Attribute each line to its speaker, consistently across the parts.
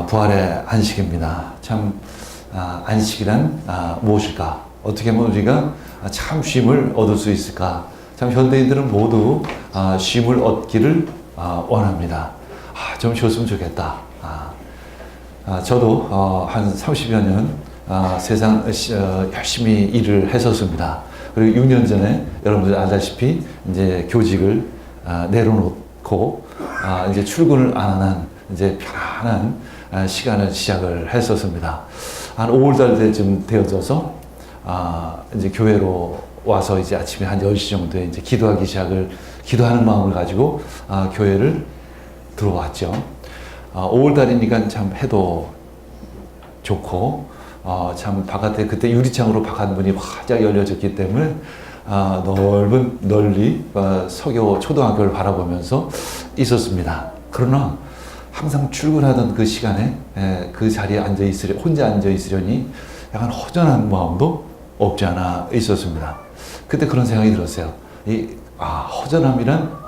Speaker 1: 부활의 안식입니다. 참 안식이란 무엇일까? 어떻게 하면 우리가 참 쉼을 얻을 수 있을까? 참 현대인들은 모두 쉼을 얻기를 원합니다. 좀 쉬었으면 좋겠다. 저도 한 30여 년 세상 열심히 일을 했었습니다. 그리고 6년 전에 여러분들 알다시피 이제 교직을 내려놓고 이제 출근을 안 하는 이제 편안한 시간을 시작을 했었습니다. 한 5월달 때쯤 되어져서 이제 교회로 와서 이제 아침에 한 10시 정도에 이제 기도하는 마음을 가지고 교회를 들어왔죠. 5월달이니까 참 해도 좋고 참 바깥에 그때 유리창으로 바깥 문이 활짝 열려졌기 때문에 넓은 널리 서교 초등학교를 바라보면서 있었습니다. 그러나 항상 출근하던 그 시간에 그 자리에 혼자 앉아 있으려니 약간 허전한 마음도 없지 않아 있었습니다. 그때 그런 생각이 들었어요. 허전함이란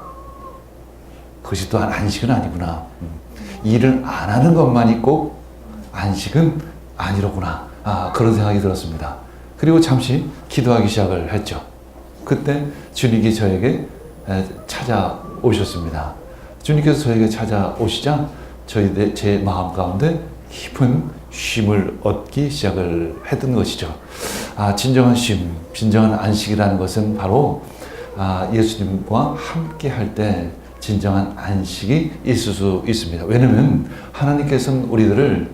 Speaker 1: 그것이 또한 안식은 아니구나. 일을 안 하는 것만이 꼭 안식은 아니로구나. 그런 생각이 들었습니다. 그리고 잠시 기도하기 시작을 했죠. 그때 주님이 저에게 찾아오셨습니다. 주님께서 저에게 찾아오시자 제 마음 가운데 깊은 쉼을 얻기 시작을 했던 것이죠. 진정한 쉼, 진정한 안식이라는 것은 바로 예수님과 함께 할 때 진정한 안식이 있을 수 있습니다. 왜냐하면 하나님께서는 우리들을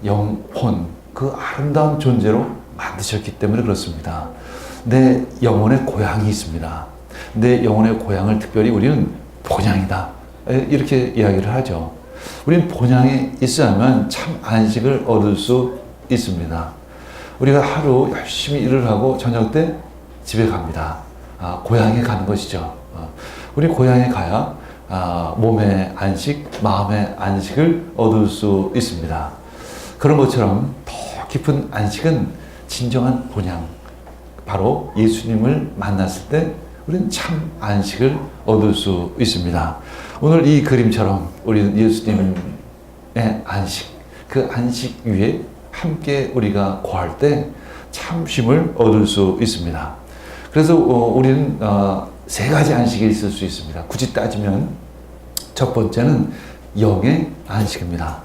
Speaker 1: 영혼, 그 아름다운 존재로 만드셨기 때문에 그렇습니다. 내 영혼의 고향이 있습니다. 내 영혼의 고향을 특별히 우리는 본향이다. 이렇게 이야기를 하죠. 우리는 본향에 있어야만 참 안식을 얻을 수 있습니다. 우리가 하루 열심히 일을 하고 저녁 때 집에 갑니다. 고향에 가는 것이죠. 우리 고향에 가야 몸의 안식, 마음의 안식을 얻을 수 있습니다. 그런 것처럼 더 깊은 안식은 진정한 본향, 바로 예수님을 만났을 때 우리는 참 안식을 얻을 수 있습니다. 오늘 이 그림처럼 우리는 예수님의 안식, 그 안식 위에 함께 우리가 거할 때 참 쉼을 얻을 수 있습니다. 그래서 우리는 세 가지 안식이 있을 수 있습니다. 굳이 따지면 첫 번째는 영의 안식입니다.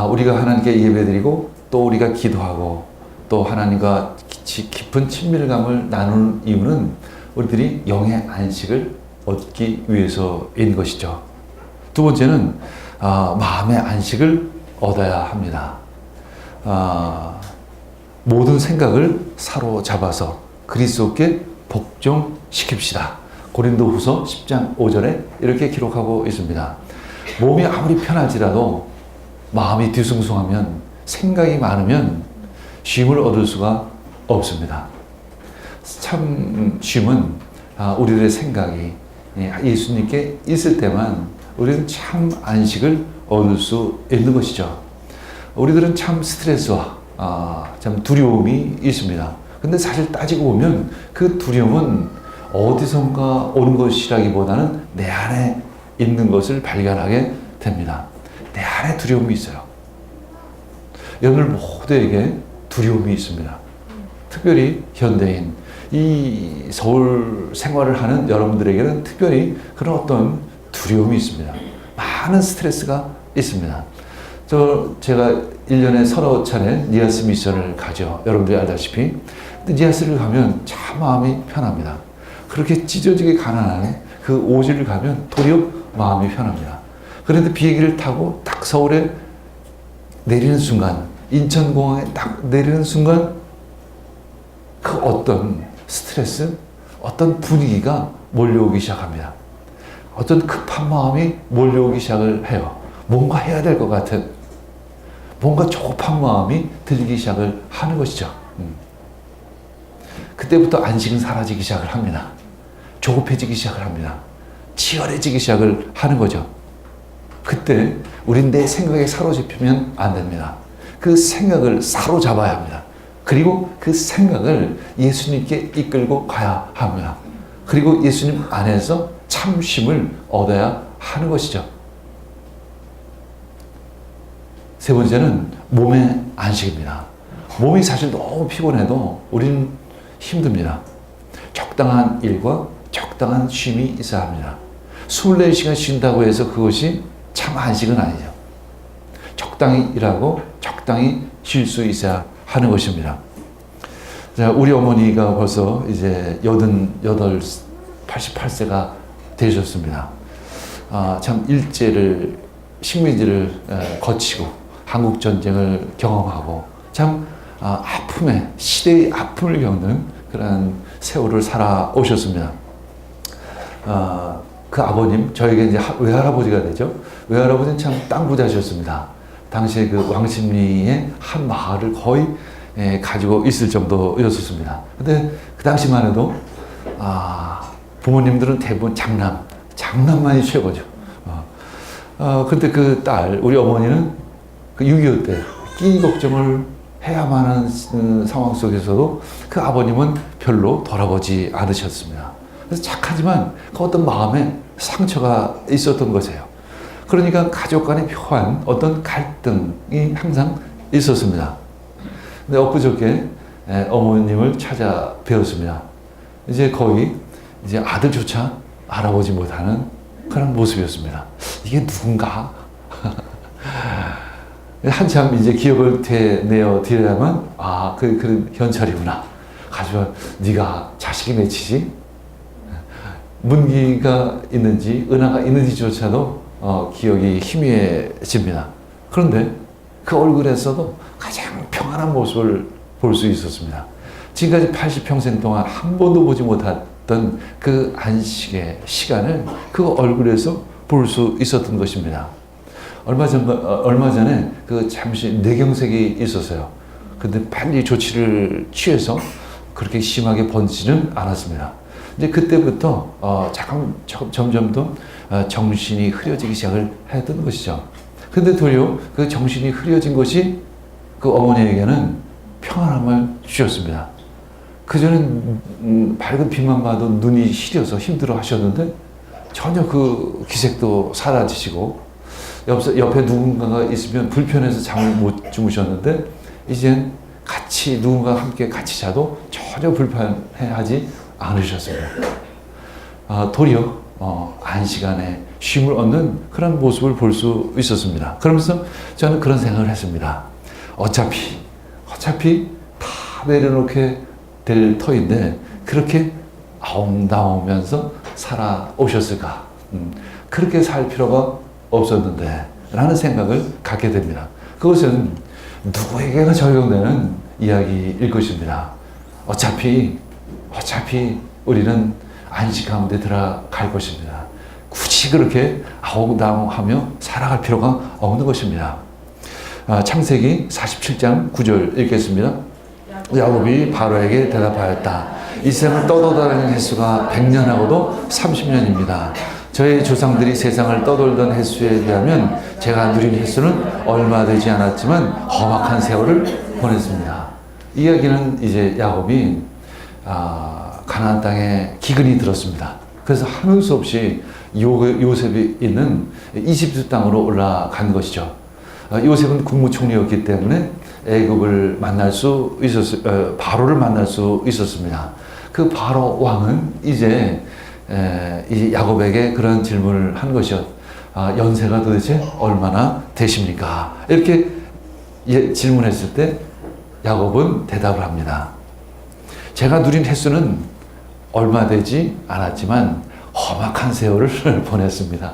Speaker 1: 우리가 하나님께 예배드리고 또 우리가 기도하고 또 하나님과 깊은 친밀감을 나누는 이유는 우리들이 영의 안식을 얻기 위해서인 것이죠. 두 번째는 마음의 안식을 얻어야 합니다. 모든 생각을 사로잡아서 그리스도께 복종시킵시다. 고린도후서 10장 5절에 이렇게 기록하고 있습니다. 몸이 아무리 편하지라도 마음이 뒤숭숭하면, 생각이 많으면 쉼을 얻을 수가 없습니다. 참 쉼은 우리들의 생각이 예수님께 있을 때만 우리는 참 안식을 얻을 수 있는 것이죠. 우리들은 참 스트레스와 참 두려움이 있습니다. 근데 사실 따지고 보면 그 두려움은 어디선가 오는 것이라기보다는 내 안에 있는 것을 발견하게 됩니다. 내 안에 두려움이 있어요. 여러분 모두에게 두려움이 있습니다. 특별히 현대인, 이 서울 생활을 하는 여러분들에게는 특별히 그런 어떤 두려움이 있습니다. 많은 스트레스가 있습니다. 제가 1년에 서너 차례 니아스 미션을 가죠. 여러분들이 알다시피. 근데 니아스를 가면 참 마음이 편합니다. 그렇게 찢어지게 가난한 그 오지를 가면 도리어 마음이 편합니다. 그런데 비행기를 타고 딱 서울에 내리는 순간, 인천공항에 딱 내리는 순간 그 어떤 스트레스, 어떤 분위기가 몰려오기 시작합니다. 어떤 급한 마음이 몰려오기 시작을 해요. 뭔가 해야 될 것 같은, 뭔가 조급한 마음이 들기 시작을 하는 것이죠. 그때부터 안식은 사라지기 시작을 합니다. 조급해지기 시작을 합니다. 치열해지기 시작을 하는 거죠. 그때 우린 내 생각에 사로잡히면 안 됩니다. 그 생각을 사로잡아야 합니다. 그리고 그 생각을 예수님께 이끌고 가야 합니다. 그리고 예수님 안에서 참심을 얻어야 하는 것이죠. 세 번째는 몸의 안식입니다. 몸이 사실 너무 피곤해도 우리는 힘듭니다. 적당한 일과 적당한 쉼이 있어야 합니다. 24시간 쉰다고 해서 그것이 참 안식은 아니죠. 적당히 일하고 적당히 쉴 수 있어야 하는 것입니다. 자, 우리 어머니가 벌써 이제 88, 88세가 되셨습니다. 참 식민지를 거치고 한국 전쟁을 경험하고 참 시대의 아픔을 겪는 그런 세월을 살아오셨습니다. 그 아버님, 저에게 이제 외할아버지가 되죠. 외할아버지는 참 땅 부자셨습니다. 당시에 그 왕십리의 한 마을을 거의 가지고 있을 정도였었습니다. 근데 그 당시만 해도 부모님들은 대부분 장남만이 최고죠. 근데 그 딸, 우리 어머니는 그 6.25 때 끼니 걱정을 해야만 하는 상황 속에서도 그 아버님은 별로 돌아보지 않으셨습니다. 그래서 착하지만 그 어떤 마음에 상처가 있었던 것이에요. 그러니까 가족 간의 묘한 어떤 갈등이 항상 있었습니다. 근데 엊그저께 어머님을 찾아뵈었습니다. 이제 거의 이제 아들조차 알아보지 못하는 그런 모습이었습니다. 이게 누군가? 한참 이제 기억을 되뇌어 드려야만, 그런 현찰이구나. 가지고 네가 자식이 맺히지? 문기가 있는지, 은하가 있는지조차도 기억이 희미해집니다. 그런데 그 얼굴에서도 가장 평안한 모습을 볼 수 있었습니다. 지금까지 80평생 동안 한 번도 보지 못했던 그 안식의 시간을 그 얼굴에서 볼 수 있었던 것입니다. 얼마 전에 그 잠시 뇌경색이 있었어요. 근데 빨리 조치를 취해서 그렇게 심하게 번지는 않았습니다. 이제 그때부터 점점 더 정신이 흐려지기 시작을 했던 것이죠. 근데 도리어 그 정신이 흐려진 것이 그 어머니에게는 평안함을 주셨습니다. 그전엔 밝은 빛만 봐도 눈이 시려서 힘들어 하셨는데 전혀 그 기색도 사라지시고 옆에 누군가가 있으면 불편해서 잠을 못 주무셨는데 이젠 누군가와 함께 같이 자도 전혀 불편해하지 않으셨습니다. 도리어 안식안에 쉼을 얻는 그런 모습을 볼 수 있었습니다. 그러면서 저는 그런 생각을 했습니다. 어차피 다 내려놓게 될 터인데 그렇게 아웅다웅하면서 살아오셨을까? 그렇게 살 필요가 없었는데 라는 생각을 갖게 됩니다. 그것은 누구에게나 적용되는 이야기일 것입니다. 어차피 우리는 안식 가운데 들어갈 것입니다. 굳이 그렇게 아웅다웅하며 살아갈 필요가 없는 것입니다. 창세기 47장 9절 읽겠습니다. 야곱이 바로에게 대답하였다. 이 세상을 떠돌다니는 횟수가 100년하고도 30년입니다. 저희 조상들이 세상을 떠돌던 횟수에 비하면 제가 누린 횟수는 얼마 되지 않았지만 험악한 세월을 보냈습니다. 이야기는 이제 야곱이 가나안 땅에 기근이 들었습니다. 그래서 하는 수 없이 요셉이 있는 이집트 땅으로 올라간 것이죠. 요셉은 국무총리였기 때문에 애굽을 만날 수 바로를 만날 수 있었습니다. 그 바로 왕은 이제 야곱에게 그런 질문을 한 것이요. 연세가 도대체 얼마나 되십니까? 이렇게 질문했을 때 야곱은 대답을 합니다. 제가 누린 횟수는 얼마 되지 않았지만 험악한 세월을 보냈습니다.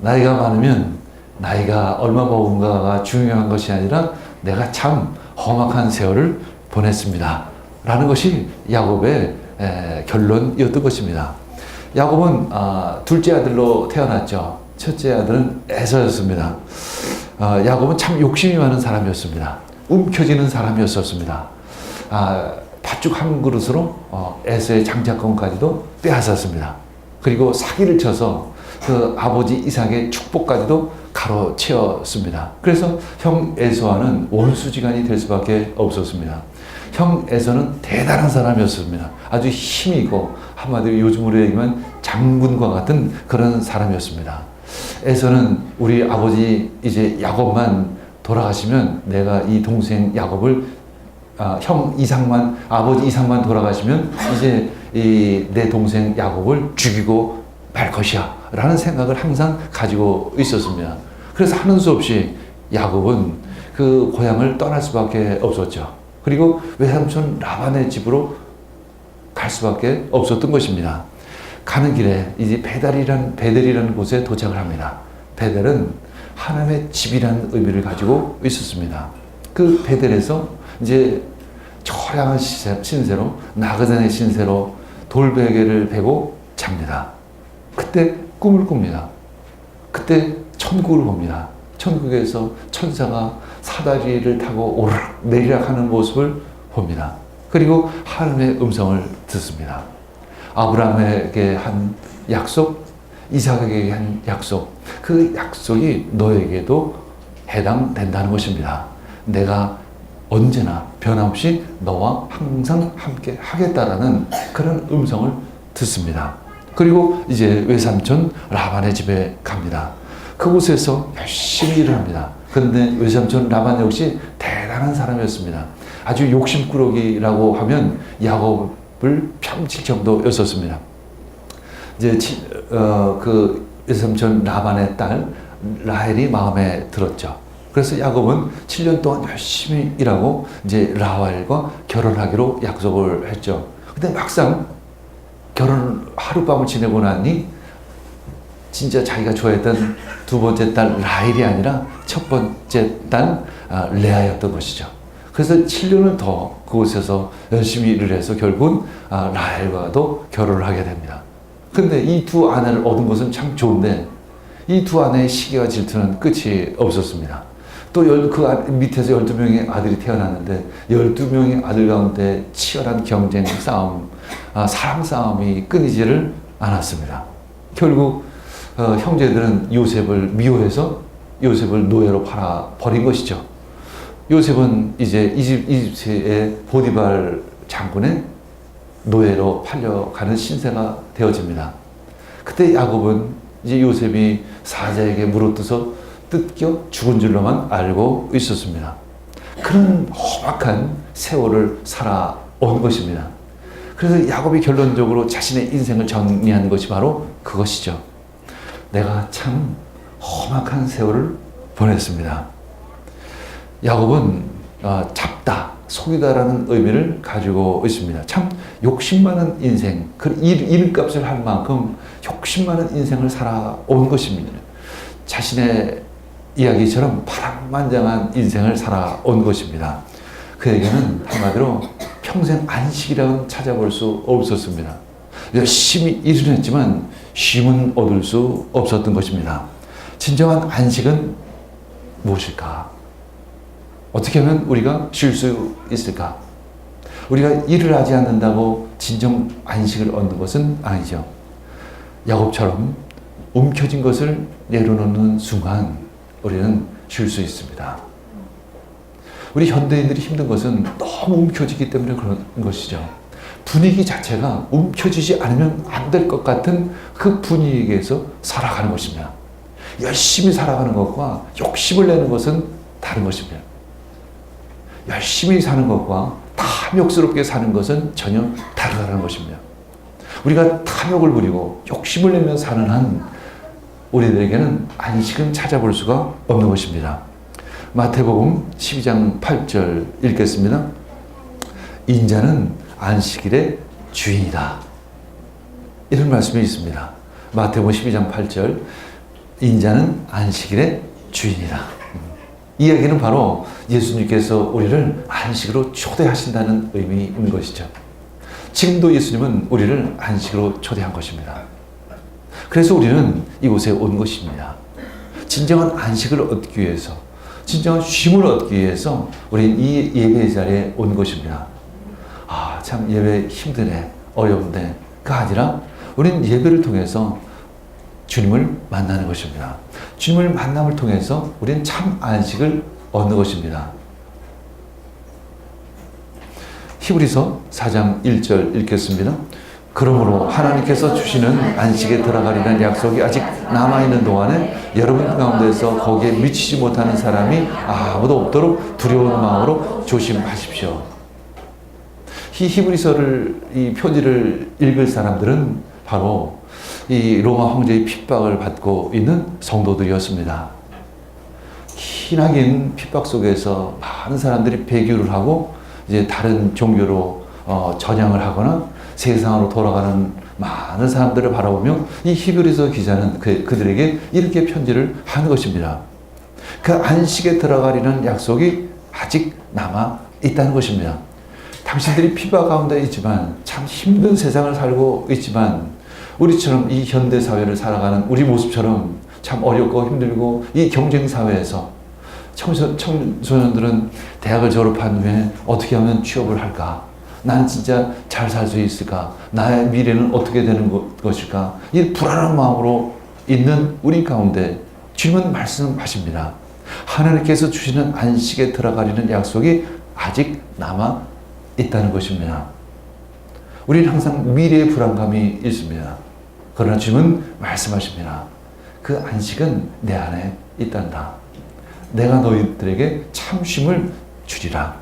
Speaker 1: 나이가 많으면 나이가 얼마 먹은가가 중요한 것이 아니라 내가 참 험악한 세월을 보냈습니다. 라는 것이 야곱의 결론이었던 것입니다. 야곱은 둘째 아들로 태어났죠. 첫째 아들은 에서였습니다. 야곱은 참 욕심이 많은 사람이었습니다. 움켜쥐는 사람이었습니다. 팥죽 한 그릇으로 에서의 장자권까지도 빼앗았습니다. 그리고 사기를 쳐서 그 아버지 이삭의 축복까지도 가로채었습니다. 그래서 형 에서와는 원수지간이 될 수밖에 없었습니다. 형 에서는 대단한 사람이었습니다. 아주 힘이 있고 한마디로 요즘으로 얘기하면 장군과 같은 그런 사람이었습니다. 에서는 우리 아버지 이제 야곱만 돌아가시면 내가 이 동생 야곱을 형 이상만, 아버지 이상만 돌아가시면 이제 내 동생 야곱을 죽이고 말 것이야 라는 생각을 항상 가지고 있었습니다. 그래서 하는 수 없이 야곱은 그 고향을 떠날 수밖에 없었죠. 그리고 외삼촌 라반의 집으로 갈 수밖에 없었던 것입니다. 가는 길에 이제 베델이라는 곳에 도착을 합니다. 베델은 하나님의 집이라는 의미를 가지고 있었습니다. 그 베델에서 이제 처량한 신세로, 나그네의 신세로 돌베개를 베고 잡니다. 그때 꿈을 꿉니다. 그때 천국을 봅니다. 천국에서 천사가 사다리를 타고 오르락 내리락 하는 모습을 봅니다. 그리고 하나님의 음성을 듣습니다. 아브라함에게 한 약속, 이삭에게 한 약속, 그 약속이 너에게도 해당된다는 것입니다. 내가 언제나 변함없이 너와 항상 함께 하겠다라는 그런 음성을 듣습니다. 그리고 이제 외삼촌 라반의 집에 갑니다. 그곳에서 열심히 일을 합니다. 그런데 외삼촌 라반 역시 대단한 사람이었습니다. 아주 욕심꾸러기라고 하면 야곱을 펴칠 정도였었습니다. 이제 그 외삼촌 라반의 딸 라헬이 마음에 들었죠. 그래서 야곱은 7년 동안 열심히 일하고 이제 라헬과 결혼하기로 약속을 했죠. 근데 막상 결혼 하룻밤을 지내고 나니 진짜 자기가 좋아했던 두 번째 딸 라헬이 아니라 첫 번째 딸 레아였던 것이죠. 그래서 7년을 더 그곳에서 열심히 일을 해서 결국은 라헬과도 결혼을 하게 됩니다. 근데 이 두 아내를 얻은 것은 참 좋은데 이 두 아내의 시기와 질투는 끝이 없었습니다. 또 그 밑에서 12명의 아들이 태어났는데 12명의 아들 가운데 치열한 경쟁 싸움, 사랑 싸움이 끊이지를 않았습니다. 결국 형제들은 요셉을 미워해서 요셉을 노예로 팔아 버린 것이죠. 요셉은 이제 이집트의 보디발 장군의 노예로 팔려가는 신세가 되어집니다. 그때 야곱은 이제 요셉이 사자에게 물어뜯어 뜯겨 죽은 줄로만 알고 있었습니다. 그런 험악한 세월을 살아온 것입니다. 그래서 야곱이 결론적으로 자신의 인생을 정리한 것이 바로 그것이죠. 내가 참 험악한 세월을 보냈습니다. 야곱은 잡다, 속이다라는 의미를 가지고 있습니다. 참 욕심 많은 인생, 이름값을 할 만큼 욕심 많은 인생을 살아온 것입니다. 자신의 이야기처럼 파란만장한 인생을 살아온 것입니다. 그에게는 한마디로 평생 안식이라고는 찾아볼 수 없었습니다. 열심히 일을 했지만 쉼은 얻을 수 없었던 것입니다. 진정한 안식은 무엇일까? 어떻게 하면 우리가 쉴 수 있을까? 우리가 일을 하지 않는다고 진정 안식을 얻는 것은 아니죠. 야곱처럼 움켜진 것을 내려놓는 순간 우리는 쉴 수 있습니다. 우리 현대인들이 힘든 것은 너무 움켜지기 때문에 그런 것이죠. 분위기 자체가 움켜지지 않으면 안 될 것 같은 그 분위기에서 살아가는 것입니다. 열심히 살아가는 것과 욕심을 내는 것은 다른 것입니다. 열심히 사는 것과 탐욕스럽게 사는 것은 전혀 다르다는 것입니다. 우리가 탐욕을 부리고 욕심을 내며 사는 한 우리들에게는 안식은 찾아볼 수가 없는 것입니다. 마태복음 12장 8절 읽겠습니다. 인자는 안식일의 주인이다. 이런 말씀이 있습니다. 마태복음 12장 8절 인자는 안식일의 주인이다. 이 이야기는 바로 예수님께서 우리를 안식으로 초대하신다는 의미인 것이죠. 지금도 예수님은 우리를 안식으로 초대한 것입니다. 그래서 우리는 이곳에 온 것입니다. 진정한 안식을 얻기 위해서, 진정한 쉼을 얻기 위해서 우리는 이 예배 자리에 온 것입니다. 참 예배 힘드네, 어려운데 그가 아니라 우리는 예배를 통해서 주님을 만나는 것입니다. 주님을 만남을 통해서 우리는 참 안식을 얻는 것입니다. 히브리서 4장 1절 읽겠습니다. 그러므로 하나님께서 주시는 안식에 들어가리라는 약속이 아직 남아있는 동안에 여러분 가운데서 거기에 미치지 못하는 사람이 아무도 없도록 두려운 마음으로 조심하십시오. 이 히브리서를, 이 표지를 읽을 사람들은 바로 이 로마 황제의 핍박을 받고 있는 성도들이었습니다. 기나긴 핍박 속에서 많은 사람들이 배교를 하고 이제 다른 종교로 전향을 하거나 세상으로 돌아가는 많은 사람들을 바라보며 이 히브리서 기자는 그들에게 이렇게 편지를 하는 것입니다. 그 안식에 들어가리는 약속이 아직 남아 있다는 것입니다. 당신들이 핍박 가운데 있지만, 참 힘든 세상을 살고 있지만, 우리처럼 이 현대 사회를 살아가는 우리 모습처럼 참 어렵고 힘들고 이 경쟁 사회에서 청소년들은 대학을 졸업한 후에 어떻게 하면 취업을 할까? 난 진짜 잘 살 수 있을까? 나의 미래는 어떻게 되는 것일까? 이 불안한 마음으로 있는 우리 가운데 주님은 말씀하십니다. 하나님께서 주시는 안식에 들어가리는 약속이 아직 남아 있다는 것입니다. 우리는 항상 미래의 불안감이 있습니다. 그러나 주님은 말씀하십니다. 그 안식은 내 안에 있단다. 내가 너희들에게 참 쉼을 주리라.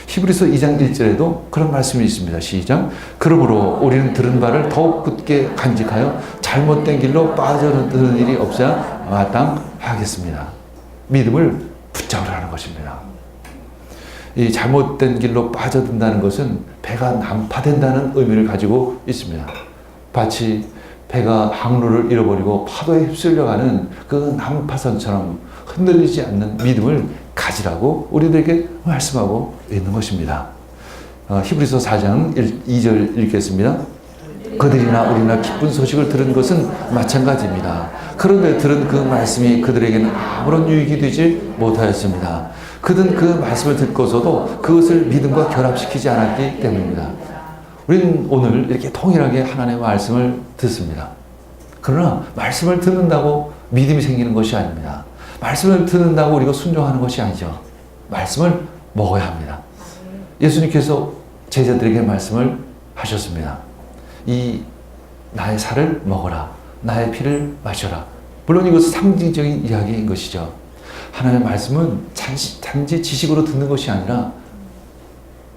Speaker 1: 히브리서 2장 1절에도 그런 말씀이 있습니다. 시작. 그러므로 우리는 들은 바를 더욱 굳게 간직하여 잘못된 길로 빠져드는 일이 없어야 마땅하겠습니다. 믿음을 붙잡으라는 것입니다. 이 잘못된 길로 빠져든다는 것은 배가 난파된다는 의미를 가지고 있습니다. 마치 배가 항로를 잃어버리고 파도에 휩쓸려가는 그 난파선처럼 흔들리지 않는 믿음을 가지라고 우리들에게 말씀하고 있는 것입니다. 히브리서 4장 2절 읽겠습니다. 그들이나 우리나 기쁜 소식을 들은 것은 마찬가지입니다. 그런데 들은 그 말씀이 그들에게는 아무런 유익이 되지 못하였습니다. 그들은 그 말씀을 듣고서도 그것을 믿음과 결합시키지 않았기 때문입니다. 우리는 오늘 이렇게 통일하게 하나님의 말씀을 듣습니다. 그러나 말씀을 듣는다고 믿음이 생기는 것이 아닙니다. 말씀을 듣는다고 우리가 순종하는 것이 아니죠. 말씀을 먹어야 합니다. 예수님께서 제자들에게 말씀을 하셨습니다. 이 나의 살을 먹어라. 나의 피를 마셔라. 물론 이것은 상징적인 이야기인 것이죠. 하나님의 말씀은 단지 지식으로 듣는 것이 아니라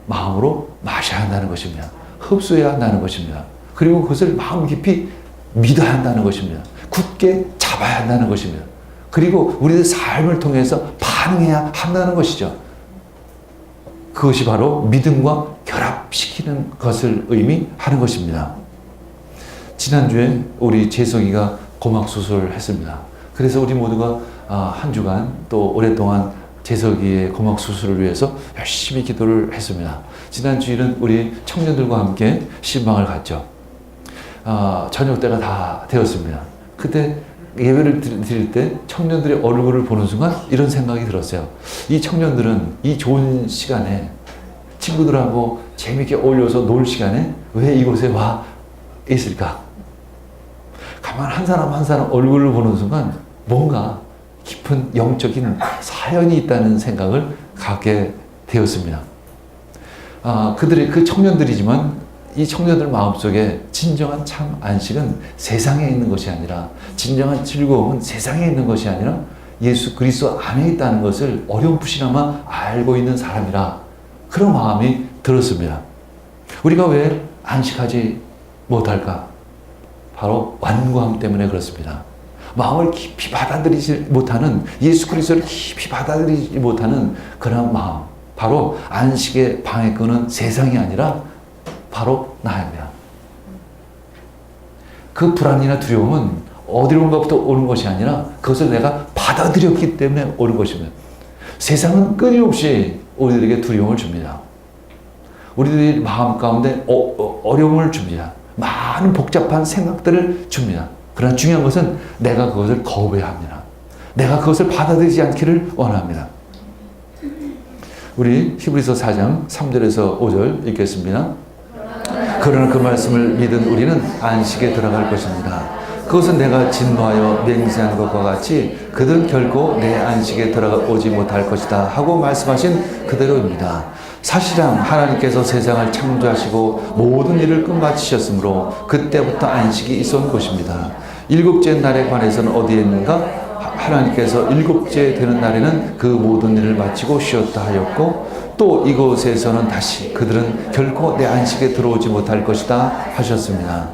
Speaker 1: 마음으로 마셔야 한다는 것입니다. 흡수해야 한다는 것입니다. 그리고 그것을 마음 깊이 믿어야 한다는 것입니다. 굳게 잡아야 한다는 것입니다. 그리고 우리의 삶을 통해서 반응해야 한다는 것이죠. 그것이 바로 믿음과 결합시키는 것을 의미하는 것입니다. 지난주에 우리 재석이가 고막 수술을 했습니다. 그래서 우리 모두가 한 주간 또 오랫동안 재석이의 고막 수술을 위해서 열심히 기도를 했습니다. 지난 주일은 우리 청년들과 함께 신방을 갔죠. 저녁 때가 다 되었습니다. 그때 예배를 드릴 때 청년들의 얼굴을 보는 순간 이런 생각이 들었어요. 이 청년들은 이 좋은 시간에 친구들하고 재밌게 어울려서 놀 시간에 왜 이곳에 와 있을까? 가만 한 사람 한 사람 얼굴을 보는 순간 뭔가 깊은 영적인 사연이 있다는 생각을 갖게 되었습니다. 그 청년들이지만 이 청년들 마음속에 진정한 참 안식은 세상에 있는 것이 아니라, 진정한 즐거움은 세상에 있는 것이 아니라 예수 그리스도 안에 있다는 것을 어렴풋이나마 알고 있는 사람이라 그런 마음이 들었습니다. 우리가 왜 안식하지 못할까? 바로 완고함 때문에 그렇습니다. 마음을 깊이 받아들이지 못하는, 예수 그리스도를 깊이 받아들이지 못하는 그런 마음, 바로 안식의 방해꾼은 세상이 아니라 바로 나입니다. 그 불안이나 두려움은 어디론가부터 오는 것이 아니라 그것을 내가 받아들였기 때문에 오는 것입니다. 세상은 끊임없이 우리들에게 두려움을 줍니다. 우리들의 마음 가운데 어려움을 줍니다. 많은 복잡한 생각들을 줍니다. 그러나 중요한 것은 내가 그것을 거부해야 합니다. 내가 그것을 받아들이지 않기를 원합니다. 우리 히브리서 4장 3절에서 5절 읽겠습니다. 그러나 그 말씀을 믿은 우리는 안식에 들어갈 것입니다. 그것은 내가 진노하여 맹세한 것과 같이 그들은 결코 내 안식에 들어오지 못할 것이다 하고 말씀하신 그대로입니다. 사실상 하나님께서 세상을 창조하시고 모든 일을 끝마치셨으므로 그때부터 안식이 있었던 것입니다. 일곱째 날에 관해서는 어디에 있는가? 하나님께서 일곱째 되는 날에는 그 모든 일을 마치고 쉬었다 하였고, 또 이곳에서는 다시 그들은 결코 내 안식에 들어오지 못할 것이다 하셨습니다.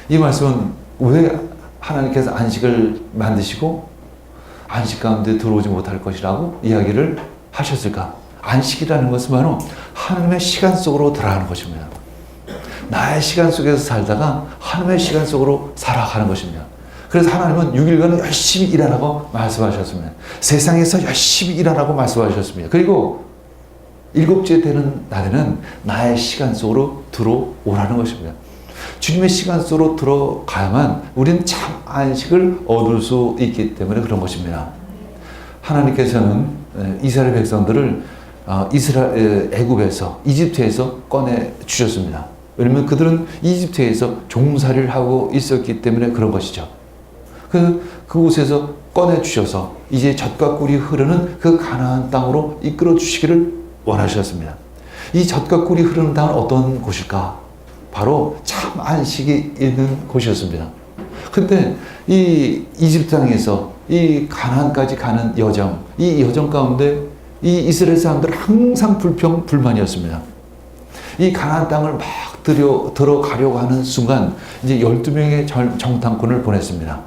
Speaker 1: 이 말씀은 왜 하나님께서 안식을 만드시고 안식 가운데 들어오지 못할 것이라고 이야기를 하셨을까? 안식이라는 것은 바로 하나님의 시간 속으로 들어가는 것입니다. 나의 시간 속에서 살다가 하나님의 시간 속으로 살아가는 것입니다. 그래서 하나님은 6일간은 열심히 일하라고 말씀하셨습니다. 세상에서 열심히 일하라고 말씀하셨습니다. 그리고 일곱째 되는 날에는 나의 시간 속으로 들어오라는 것입니다. 주님의 시간 속으로 들어가야만 우리는 참 안식을 얻을 수 있기 때문에 그런 것입니다. 하나님께서는 이스라엘 백성들을 애굽에서, 이집트에서 꺼내 주셨습니다. 왜냐하면 그들은 이집트에서 종살이를 하고 있었기 때문에 그런 것이죠. 그곳에서 꺼내 주셔서 이제 젖과 꿀이 흐르는 그 가나안 땅으로 이끌어 주시기를 원하셨습니다. 이 젖과 꿀이 흐르는 땅은 어떤 곳일까? 바로 참 안식이 있는 곳이었습니다. 근데 이 이집트 땅에서 이 가나안까지 가는 여정, 이 여정 가운데 이 이스라엘 사람들은 항상 불만이었습니다. 이 가나안 땅을 막 들어가려고 하는 순간 이제 12명의 정탐꾼을 보냈습니다.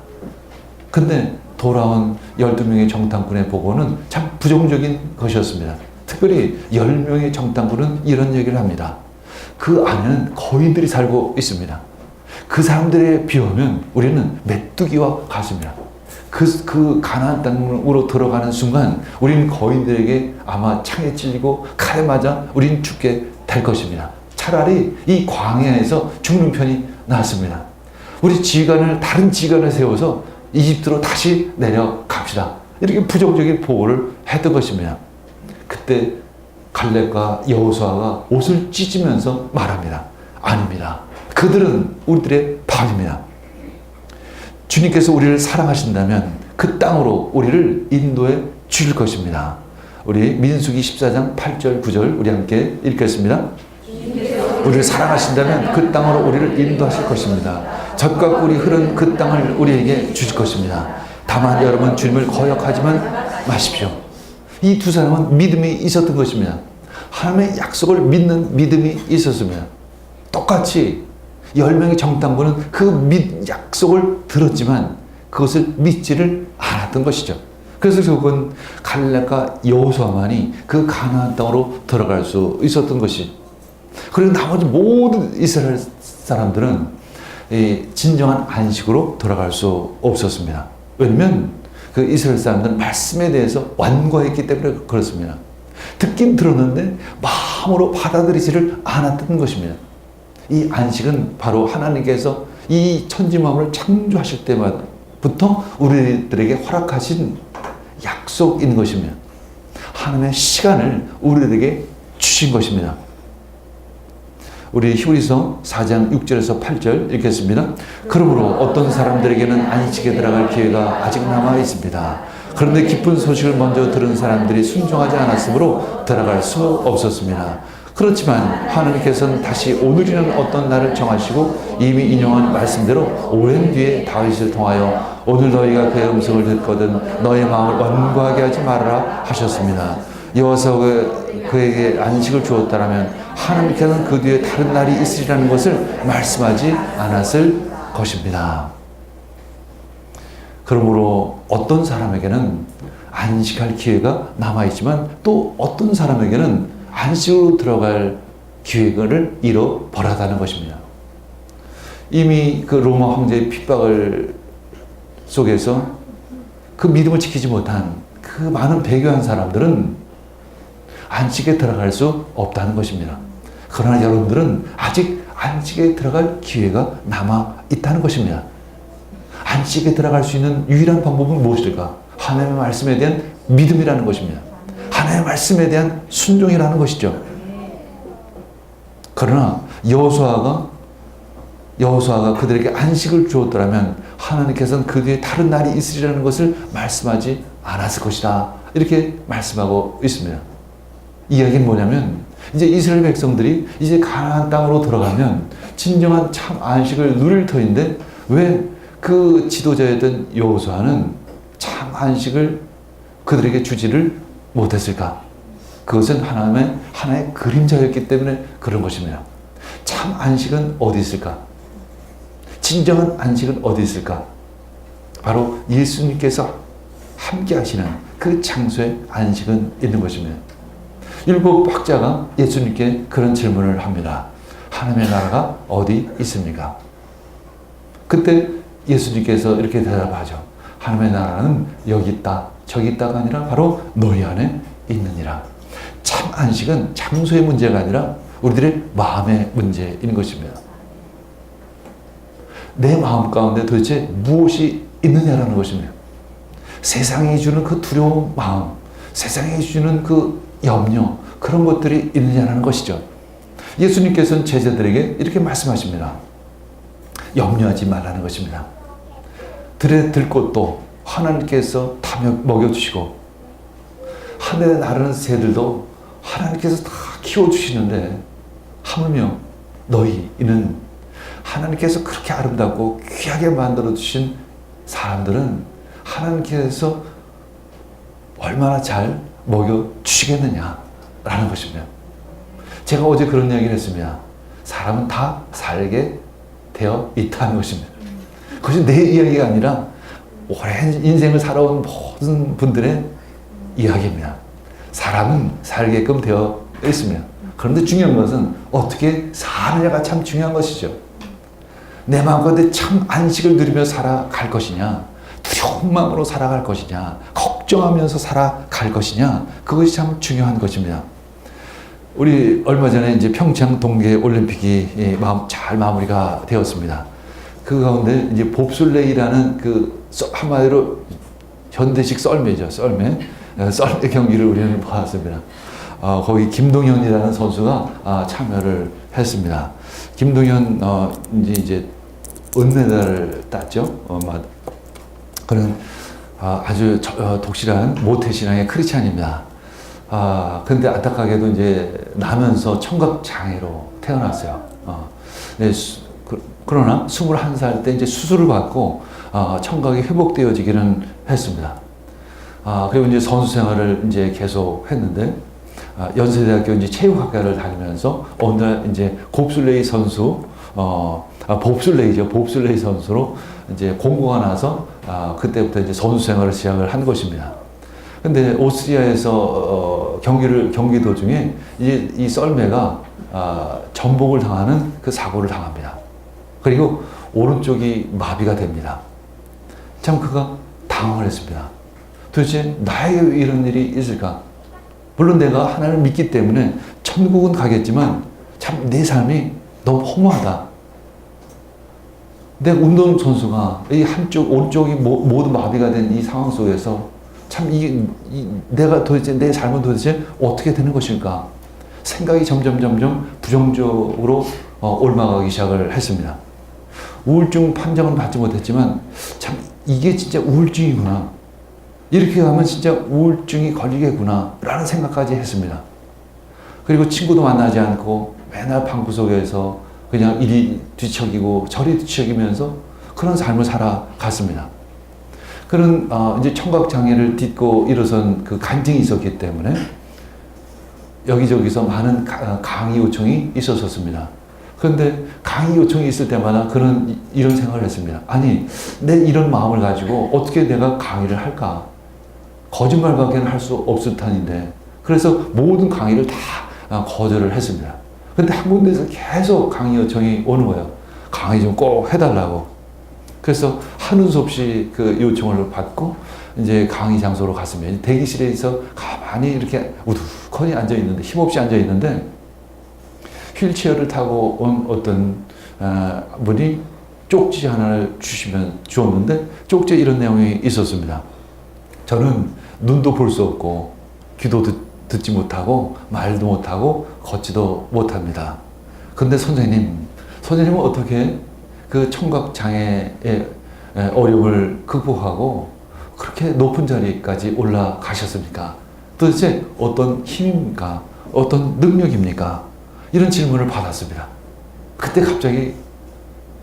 Speaker 1: 근데 돌아온 12명의 정탐꾼의 보고는 참 부정적인 것이었습니다. 특별히 10명의 정탐꾼은 이런 얘기를 합니다. 그 안에는 거인들이 살고 있습니다. 그 사람들에 비하면 우리는 메뚜기와 같습니다. 그 가나안 땅으로 들어가는 순간 우리는 거인들에게 아마 창에 찔리고 칼에 맞아 우리는 죽게 될 것입니다. 차라리 이 광야에서 죽는 편이 낫습니다. 우리 다른 지휘관을 세워서 이집트로 다시 내려갑시다. 이렇게 부정적인 보고를 했던 것입니다. 그때 갈렙과 여호수아가 옷을 찢으면서 말합니다. 아닙니다. 그들은 우리들의 반입니다. 주님께서 우리를 사랑하신다면 그 땅으로 우리를 인도해 주실 것입니다. 우리 민수기 14장 8절 9절 우리 함께 읽겠습니다. 우리를 사랑하신다면 그 땅으로 우리를 인도하실 것입니다. 젖과 꿀이 흐른 그 땅을 우리에게 주실 것입니다. 다만 여러분 주님을 거역하지만 마십시오. 이 두 사람은 믿음이 있었던 것입니다. 하나님의 약속을 믿는 믿음이 있었습니다. 똑같이 10명의 정탐꾼은 그 약속을 들었지만 그것을 믿지를 않았던 것이죠. 그래서 결국은 갈렙과 여호수아만이 그 가나안 땅으로 들어갈 수 있었던 것이. 그리고 나머지 모든 이스라엘 사람들은 진정한 안식으로 돌아갈 수 없었습니다. 왜냐하면 그 이스라엘 사람들은 말씀에 대해서 완고했기 때문에 그렇습니다. 듣긴 들었는데 마음으로 받아들이지를 않았던 것입니다. 이 안식은 바로 하나님께서 이 천지만물을 창조하실 때부터 우리들에게 허락하신 약속인 것입니다. 하나님의 시간을 우리들에게 주신 것입니다. 우리 히브리서 4장 6절에서 8절 읽겠습니다. 그러므로 어떤 사람들에게는 안식에 들어갈 기회가 아직 남아 있습니다. 그런데 기쁜 소식을 먼저 들은 사람들이 순종하지 않았으므로 들어갈 수 없었습니다. 그렇지만 하나님께서는 다시 오늘이라는 어떤 날을 정하시고 이미 인용한 말씀대로 오랜 뒤에 다윗을 통하여 오늘 너희가 그의 음성을 듣거든 너의 마음을 완고하게 하지 말아라 하셨습니다. 여호와서 그에게 안식을 주었다라면 하나님께서는 그 뒤에 다른 날이 있으리라는 것을 말씀하지 않았을 것입니다. 그러므로 어떤 사람에게는 안식할 기회가 남아있지만 또 어떤 사람에게는 안식으로 들어갈 기회를 잃어버렸다는 것입니다. 이미 그 로마 황제의 핍박을 속에서 그 믿음을 지키지 못한 그 많은 배교한 사람들은 안식에 들어갈 수 없다는 것입니다. 그러나 여러분들은 아직 안식에 들어갈 기회가 남아 있다는 것입니다. 안식에 들어갈 수 있는 유일한 방법은 무엇일까? 하나님의 말씀에 대한 믿음이라는 것입니다. 하나님의 말씀에 대한 순종이라는 것이죠. 그러나 여호수아가 그들에게 안식을 주었더라면 하나님께서는 그 뒤에 다른 날이 있으리라는 것을 말씀하지 않았을 것이다. 이렇게 말씀하고 있습니다. 이야기는 뭐냐면 이제 이스라엘 백성들이 이제 가나안 땅으로 들어가면 진정한 참 안식을 누릴 터인데 왜 그 지도자였던 여호수아는 참 안식을 그들에게 주지를 못했을까? 그것은 하나의 그림자였기 때문에 그런 것입니다. 참 안식은 어디 있을까? 진정한 안식은 어디 있을까? 바로 예수님께서 함께 하시는 그 장소에 안식은 있는 것입니다. 율법 학자가 예수님께 그런 질문을 합니다. 하나님의 나라가 어디 있습니까? 그때 예수님께서 이렇게 대답하죠. 하나님의 나라는 여기 있다, 저기 있다가 아니라 바로 너희 안에 있느니라. 참 안식은 장소의 문제가 아니라 우리들의 마음의 문제인 것입니다. 내 마음 가운데 도대체 무엇이 있느냐라는 것입니다. 세상이 주는 그 두려운 마음, 세상이 주는 그 염려, 그런 것들이 있느냐라는 것이죠. 예수님께서는 제자들에게 이렇게 말씀하십니다. 염려하지 말라는 것입니다. 들에 들 것도 하나님께서 다 먹여주시고 하늘에 나르는 새들도 하나님께서 다 키워주시는데 하물며 너희는 하나님께서 그렇게 아름답고 귀하게 만들어주신 사람들은 하나님께서 얼마나 잘 먹여주시겠느냐라는 것입니다. 제가 어제 그런 이야기를 했습니다. 사람은 다 살게 되어 있다는 것입니다. 그것이 내 이야기가 아니라 오랜 인생을 살아온 모든 분들의 이야기입니다. 사람은 살게끔 되어 있습니다. 그런데 중요한 것은 어떻게 사느냐가 참 중요한 것이죠. 내 마음 가운데 참 안식을 누리며 살아갈 것이냐, 두려운 마음으로 살아갈 것이냐, 걱정하면서 살아갈 것이냐, 그것이 참 중요한 것입니다. 우리 얼마 전에 이제 평창 동계 올림픽이 잘 마무리가 되었습니다. 그 가운데 이제 봅슬레이라는 그 한마디로 현대식 썰매죠. 썰매 경기를 우리는 봤습니다. 거기 김동현이라는 선수가 참여를 했습니다. 김동현 이제 은메달을 땄죠. 그는 아주 독실한 모태신앙의 크리스찬입니다. 근데 안타깝게도 이제 나면서 청각 장애로 태어났어요. 네, 그러나 21살 때 이제 수술을 받고 청각이 회복되어지기는 했습니다. 그리고 이제 선수 생활을 이제 계속 했는데 연세대학교 이제 체육학과를 다니면서 어느 날 이제 봅슬레이 선수 봅슬레이 선수로 이제 공고가 나서 그때부터 이제 선수 생활을 시작을 한 것입니다. 근데 오스트리아에서 경기 도중에 이 썰매가 전복을 당하는 그 사고를 당합니다. 그리고 오른쪽이 마비가 됩니다. 참 그가 당황을 했습니다. 도대체 나에게 왜 이런 일이 있을까? 물론 내가 하나님을 믿기 때문에 천국은 가겠지만 참 내 삶이 너무 허무하다. 내 운동선수가 이 한쪽 오른쪽이 모두 마비가 된 이 상황 속에서 참 내가 도대체 내 삶은 도대체 어떻게 되는 것일까? 생각이 점점 부정적으로 옮아가기 시작을 했습니다. 우울증 판정은 받지 못했지만 참 이게 진짜 우울증이구나. 이렇게 가면 진짜 우울증이 걸리겠구나 라는 생각까지 했습니다. 그리고 친구도 만나지 않고 맨날 방구석에서 그냥 이리 뒤척이고 저리 뒤척이면서 그런 삶을 살아갔습니다. 그런 이제 청각장애를 딛고 일어선 그 간증이 있었기 때문에 여기저기서 많은 강의 요청이 있었습니다. 그런데 강의 요청이 있을 때마다 이런 생각을 했습니다. 아니, 내 이런 마음을 가지고 어떻게 내가 강의를 할까? 거짓말밖에 할 수 없을 터인데. 그래서 모든 강의를 다 거절을 했습니다. 근데 한 군데서 계속 강의 요청이 오는 거예요. 강의 좀 꼭 해달라고. 그래서 하는 수 없이 그 요청을 받고 이제 강의 장소로 갔습니다. 대기실에서 가만히 이렇게 우두커니 앉아 있는데, 힘없이 앉아 있는데, 휠체어를 타고 온 어떤 분이 쪽지 하나를 주었는데, 쪽지에 이런 내용이 있었습니다. 저는 눈도 볼 수 없고, 귀도 듣지 못하고, 말도 못하고, 걷지도 못합니다. 근데 선생님은 어떻게 그 청각장애의 어려움을 극복하고 그렇게 높은 자리까지 올라가셨습니까? 도대체 어떤 힘입니까? 어떤 능력입니까? 이런 질문을 받았습니다. 그때 갑자기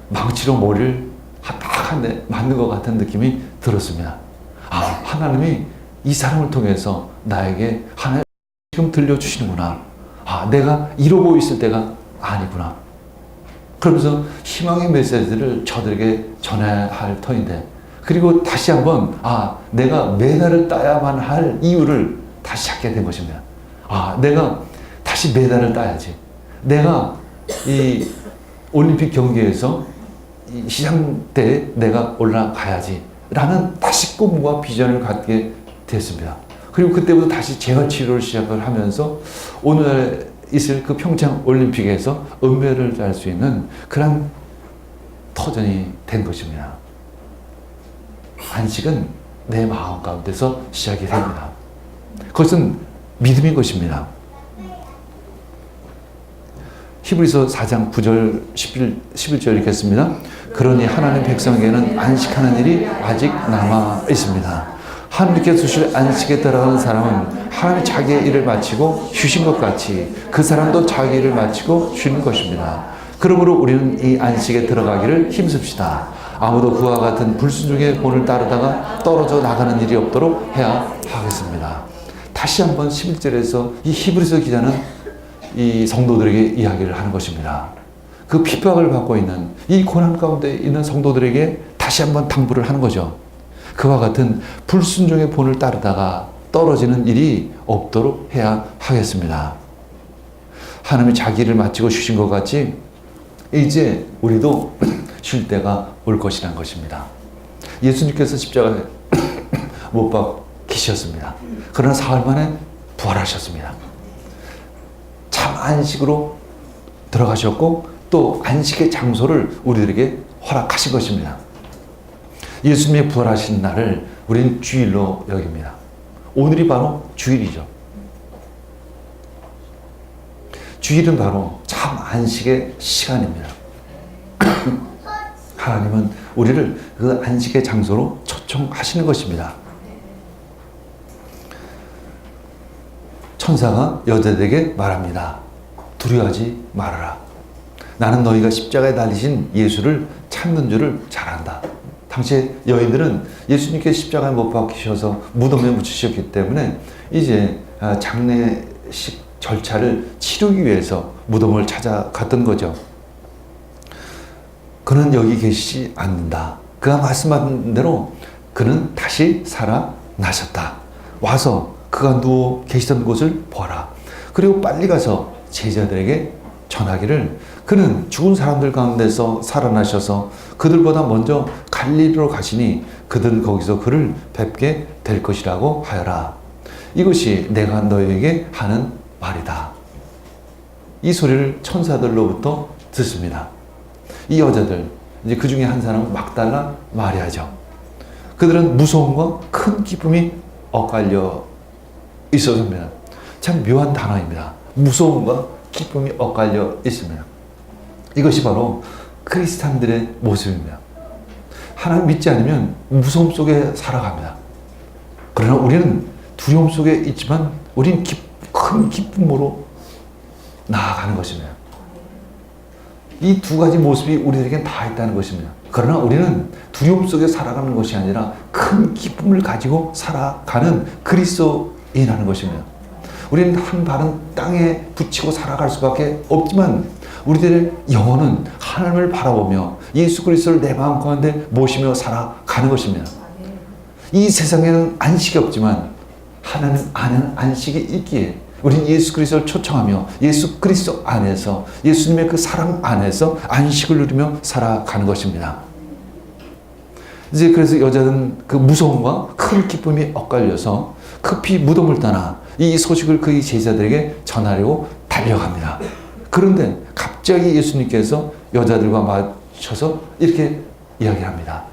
Speaker 1: 망치로 머리를 딱 한 대 맞는 것 같은 느낌이 들었습니다. 아, 하나님이 이 사람을 통해서 나에게 하나님 지금 들려주시는구나. 아, 내가 이러고 있을 때가 아니구나. 그러면서 희망의 메시지를 저들에게 전해야 할 터인데, 그리고 다시 한번 내가 메달을 따야만 할 이유를 다시 찾게 된 것입니다. 내가 다시 메달을 따야지. 내가 이 올림픽 경기에서 이 시상 때 내가 올라가야지 라는 다시 꿈과 비전을 갖게 됐습니다. 그리고 그때부터 다시 재활치료를 시작을 하면서 오늘 있을 그 평창 올림픽에서 은메달을 딸 수 있는 그런 터전이 된 것입니다. 안식은 내 마음 가운데서 시작이 됩니다. 그것은 믿음인 것입니다. 히브리서 4장 9절 11절 읽겠습니다. 그러니 하나님 백성에게는 안식하는 일이 아직 남아 있습니다. 하나님께 주실 안식에 들어가는 사람은 하나님이 자기의 일을 마치고 쉬신 것 같이 그 사람도 자기 일을 마치고 쉬는 것입니다. 그러므로 우리는 이 안식에 들어가기를 힘씁시다. 아무도 그와 같은 불순종의 본을 따르다가 떨어져 나가는 일이 없도록 해야 하겠습니다. 다시 한번 11절에서 이 히브리서 기자는 이 성도들에게 이야기를 하는 것입니다. 그 핍박을 받고 있는 이 고난 가운데 있는 성도들에게 다시 한번 당부를 하는 거죠. 그와 같은 불순종의 본을 따르다가 떨어지는 일이 없도록 해야 하겠습니다. 하나님이 자기 일을 마치고 쉬신 것 같이 이제 우리도 쉴 때가 올 것이란 것입니다. 예수님께서 십자가에 못 박히셨습니다. 그러나 사흘 만에 부활하셨습니다. 참 안식으로 들어가셨고 또 안식의 장소를 우리들에게 허락하신 것입니다. 예수님의 부활하신 날을 우리는 주일로 여깁니다. 오늘이 바로 주일이죠. 주일은 바로 참 안식의 시간입니다. 하나님은 우리를 그 안식의 장소로 초청하시는 것입니다. 천사가 여자들에게 말합니다. 두려워하지 말아라. 나는 너희가 십자가에 달리신 예수를 찾는 줄을 잘 안다. 당시에 여인들은 예수님께 십자가에 못 박히셔서 무덤에 묻히셨기 때문에 이제 장례식 절차를 치르기 위해서 무덤을 찾아갔던 거죠. 그는 여기 계시지 않는다. 그가 말씀한 대로 그는 다시 살아나셨다. 와서 그가 누워 계시던 곳을 보라. 그리고 빨리 가서 제자들에게 전하기를 그는 죽은 사람들 가운데서 살아나셔서 그들보다 먼저 갈릴리로 가시니 그들은 거기서 그를 뵙게 될 것이라고 하여라. 이것이 내가 너희에게 하는 말이다. 이 소리를 천사들로부터 듣습니다. 이 여자들, 이제 그 중에 한 사람은 막달라 마리아죠. 그들은 무서움과 큰 기쁨이 엇갈려 있었습니다. 참 묘한 단어입니다. 무서움과 기쁨이 엇갈려 있습니다. 이것이 바로 크리스찬들의 모습입니다. 하나님 믿지 않으면 무서움 속에 살아갑니다. 그러나 우리는 두려움 속에 있지만 우리는 큰 기쁨으로 나아가는 것입니다. 이 두 가지 모습이 우리들에겐 다 있다는 것입니다. 그러나 우리는 두려움 속에 살아가는 것이 아니라 큰 기쁨을 가지고 살아가는 그리스도인이라는 것입니다. 우리는 한 발은 땅에 붙이고 살아갈 수밖에 없지만 우리들의 영혼은 하나님을 바라보며 예수 그리스도를 내 마음 가운데 모시며 살아가는 것입니다. 이 세상에는 안식이 없지만 하나님 안에는 안식이 있기에 우리는 예수 그리스도를 초청하며 예수 그리스도 안에서 예수님의 그 사랑 안에서 안식을 누리며 살아가는 것입니다. 이제 그래서 여자는 그 무서움과 큰 기쁨이 엇갈려서 급히 무덤을 떠나 이 소식을 그의 제자들에게 전하려고 달려갑니다. 그런데 갑자기 예수님께서 여자들과 마주쳐서 이렇게 이야기합니다.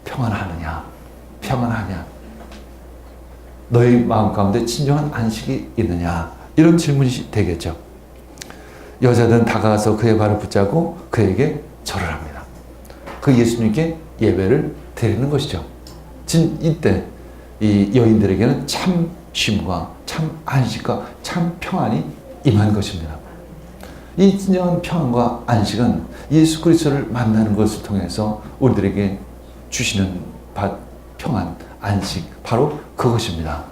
Speaker 1: 평안하느냐? 평안하냐? 너희 마음 가운데 진정한 안식이 있느냐? 이런 질문이 되겠죠. 여자들은 다가가서 그의 발을 붙잡고 그에게 절을 합니다. 그 예수님께 예배를 드리는 것이죠. 이때 이 여인들에게는 참 쉼과 참 안식과 참 평안이 임한 것입니다. 이 진정한 평안과 안식은 예수 그리스도를 만나는 것을 통해서 우리들에게 주시는 평안, 안식, 바로 그것입니다.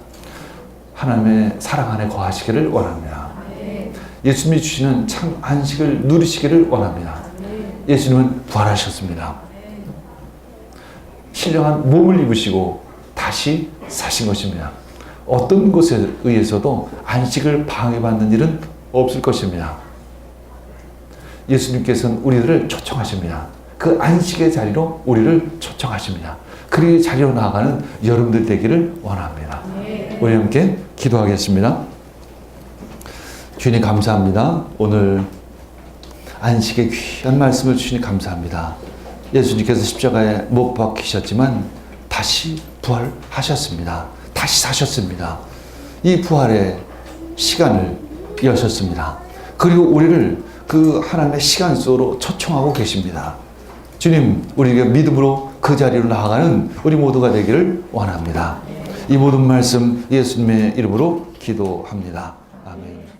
Speaker 1: 하나님의 사랑 안에 거하시기를 원합니다. 예수님이 주시는 참 안식을 누리시기를 원합니다. 예수님은 부활하셨습니다. 신령한 몸을 입으시고 다시 사신 것입니다. 어떤 것에 의해서도 안식을 방해받는 일은 없을 것입니다. 예수님께서는 우리들을 초청하십니다. 그 안식의 자리로 우리를 초청하십니다. 그 자리로 나아가는 여러분들 되기를 원합니다. 우리 함께 기도하겠습니다. 주님 감사합니다. 오늘 안식의 귀한 말씀을 주시니 감사합니다. 예수님께서 십자가에 못 박히셨지만 다시 부활하셨습니다. 다시 사셨습니다. 이 부활의 시간을 여셨습니다. 그리고 우리를 그 하나님의 시간 속으로 초청하고 계십니다. 주님, 우리가 믿음으로 그 자리로 나아가는 우리 모두가 되기를 원합니다. 이 모든 말씀 예수님의 이름으로 기도합니다. 아멘.